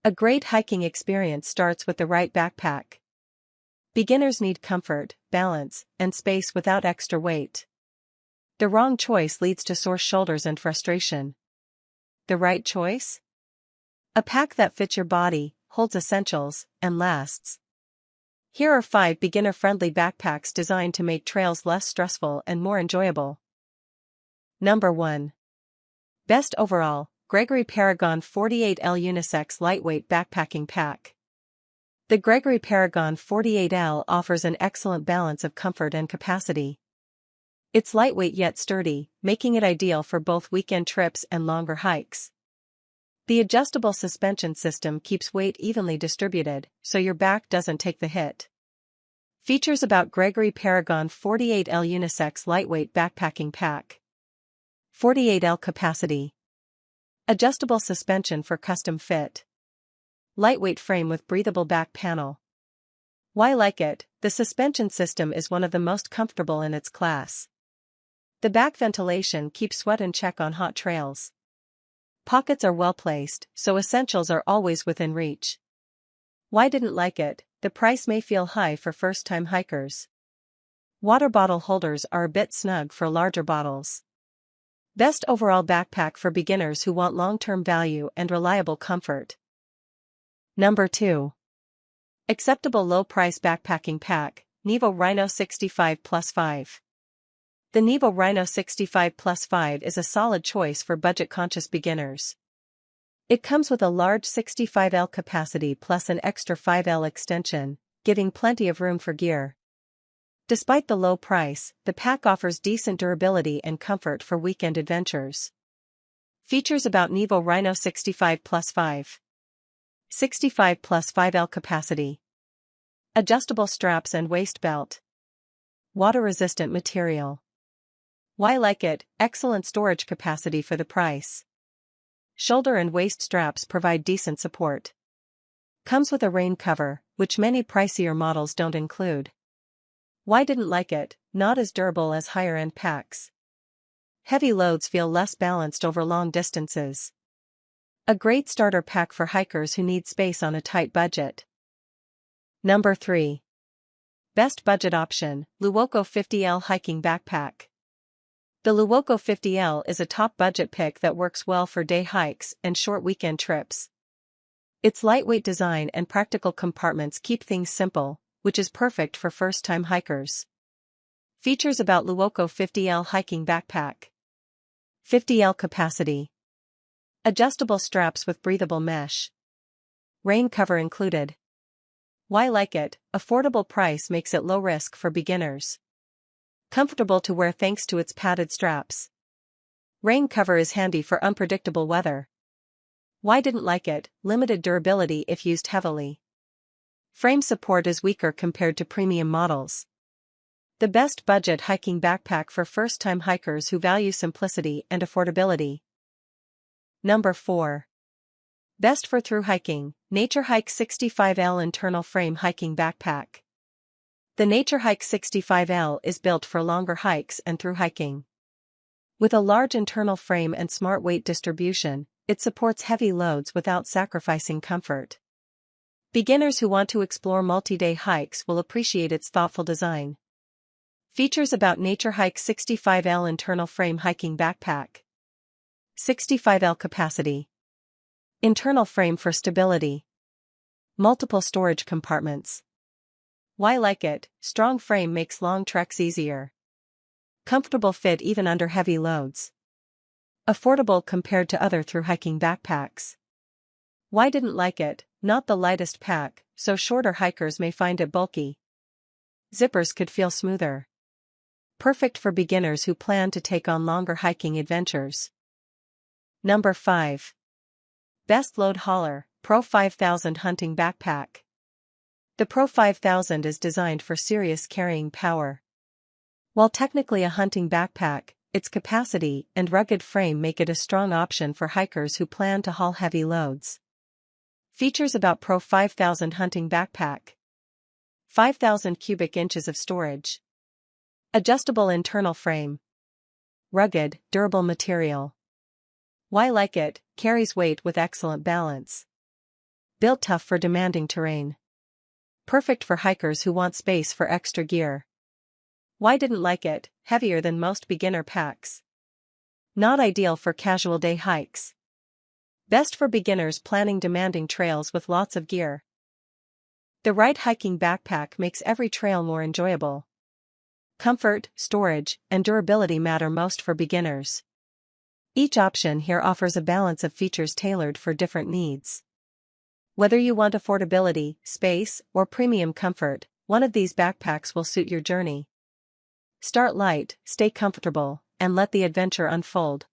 A great hiking experience starts with the right backpack. Beginners need comfort, balance, and space without extra weight. The wrong choice leads to sore shoulders and frustration. The right choice? A pack that fits your body, holds essentials, and lasts. Here are 5 beginner-friendly backpacks designed to make trails less stressful and more enjoyable. Number 1. Best Overall, Gregory Paragon 48L Unisex Lightweight Backpacking Pack. The Gregory Paragon 48L offers an excellent balance of comfort and capacity. It's lightweight yet sturdy, making it ideal for both weekend trips and longer hikes. The adjustable suspension system keeps weight evenly distributed, so your back doesn't take the hit. Features about Gregory Paragon 48L Unisex Lightweight Backpacking Pack. 48L capacity. Adjustable suspension for custom fit. Lightweight frame with breathable back panel. Why like it? The suspension system is one of the most comfortable in its class. The back ventilation keeps sweat in check on hot trails. Pockets are well placed, so essentials are always within reach. Why didn't like it? The price may feel high for first-time hikers. Water bottle holders are a bit snug for larger bottles. Best overall backpack for beginners who want long-term value and reliable comfort. Number 2. Acceptable low-price backpacking pack, Nevo Rhino 65 Plus 5. The Nevo Rhino 65 Plus 5 is a solid choice for budget-conscious beginners. It comes with a large 65L capacity plus an extra 5L extension, giving plenty of room for gear. Despite the low price, the pack offers decent durability and comfort for weekend adventures. Features about Nevo Rhino 65 Plus 5. 65 Plus 5L capacity. Adjustable straps and waist belt. Water-resistant material. Why like it? Excellent storage capacity for the price. Shoulder and waist straps provide decent support. Comes with a rain cover, which many pricier models don't include. Why didn't like it? Not as durable as higher-end packs. Heavy loads feel less balanced over long distances. A great starter pack for hikers who need space on a tight budget. Number 3. Best budget option, Luoco 50L Hiking Backpack. The Luoco 50L is a top budget pick that works well for day hikes and short weekend trips. Its lightweight design and practical compartments keep things simple, which is perfect for first-time hikers. Features about Luoco 50L Hiking Backpack. 50L capacity. Adjustable straps with breathable mesh. Rain cover included. Why like it? Affordable price makes it low risk for beginners. Comfortable to wear thanks to its padded straps. Rain cover is handy for unpredictable weather. Why didn't like it? Limited durability if used heavily. Frame support is weaker compared to premium models. The best budget hiking backpack for first-time hikers who value simplicity and affordability. Number 4. Best for through hiking, Nature Hike 65L Internal Frame Hiking Backpack. The Nature Hike 65L is built for longer hikes and through hiking. With a large internal frame and smart weight distribution, it supports heavy loads without sacrificing comfort. Beginners who want to explore multi-day hikes will appreciate its thoughtful design. Features about Nature Hike 65L Internal Frame Hiking Backpack. 65L capacity. Internal frame for stability. Multiple storage compartments. Why like it? Strong frame makes long treks easier. Comfortable fit even under heavy loads. Affordable compared to other through hiking backpacks. Why didn't like it? Not the lightest pack, so shorter hikers may find it bulky. Zippers could feel smoother. Perfect for beginners who plan to take on longer hiking adventures. Number 5. Best Load Hauler, Pro 5000 Hunting Backpack. The Pro 5000 is designed for serious carrying power. While technically a hunting backpack, its capacity and rugged frame make it a strong option for hikers who plan to haul heavy loads. Features about Pro 5000 Hunting Backpack. 5,000 cubic inches of storage. Adjustable internal frame. Rugged, durable material. Why like it? Carries weight with excellent balance. Built tough for demanding terrain. Perfect for hikers who want space for extra gear. Why didn't like it? Heavier than most beginner packs. Not ideal for casual day hikes. Best for beginners planning demanding trails with lots of gear. The right hiking backpack makes every trail more enjoyable. Comfort, storage, and durability matter most for beginners. Each option here offers a balance of features tailored for different needs. Whether you want affordability, space, or premium comfort, one of these backpacks will suit your journey. Start light, stay comfortable, and let the adventure unfold.